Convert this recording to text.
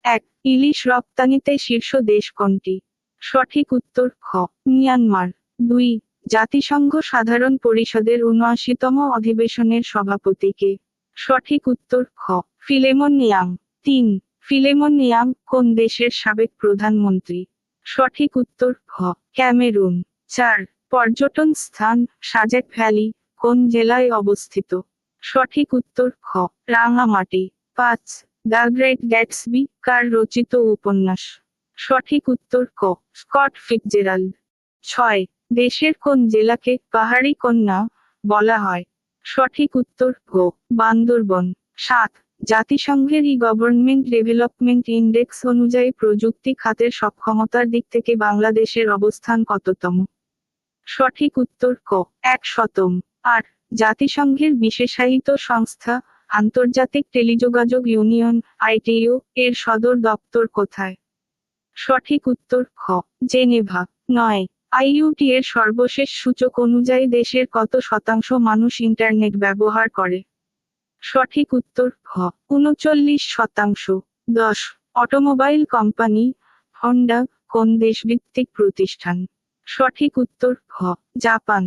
এক। ইলিশ রপ্তানিতে শীর্ষ দেশ কোনটি? সঠিক উত্তর খ, মিয়ানমার। 2। জাতিসংঘ সাধারণ পরিষদের ৭৯তম অধিবেশনের সভাপতি কে? সঠিক উত্তর খ, ফিলেমন ইয়াং। 3। ফিলেমন ইয়াং কোন দেশের সাবেক প্রধানমন্ত্রী? সঠিক উত্তর খ, ক্যামেরুন। 4। পর্যটন স্থান সাজেক ভ্যালি কোন জেলায় অবস্থিত? সঠিক উত্তর খ, রাঙামাটি। 5। দ্য গ্রেট গ্যাটসবি কার রচিত উপন্যাস? সঠিক উত্তর ক, স্কট ফিটজেরাল্ড। 6। দেশের কোন জেলাকে পাহাড়ি কন্যা বলা হয়? সঠিক উত্তর গ, বান্দরবন। 7। জাতিসংঘের গভর্নমেন্ট ডেভেলপমেন্ট ইন্ডেক্স অনুযায়ী প্রযুক্তি খাতের সক্ষমতার দিক থেকে বাংলাদেশের অবস্থান কততম? সঠিক উত্তর ক, 100তম। 8। জাতিসংঘের বিশেষায়িত সংস্থা আন্তর্জাতিক টেলিযোগাযোগ ইউনিয়ন আইটিইউ এর সদর দপ্তর কোথায়? সঠিক উত্তর খ, জেনেভা। 9। আইইউটি এর সর্বশেষ সূচক অনুযায়ী দেশের কত শতাংশ মানুষ ইন্টারনেট ব্যবহার করে? সঠিক উত্তর খ, ৩৯%। 10। অটোমোবাইল কোম্পানি হন্ডা কোন দেশভিত্তিক প্রতিষ্ঠান? সঠিক উত্তর খ, জাপান।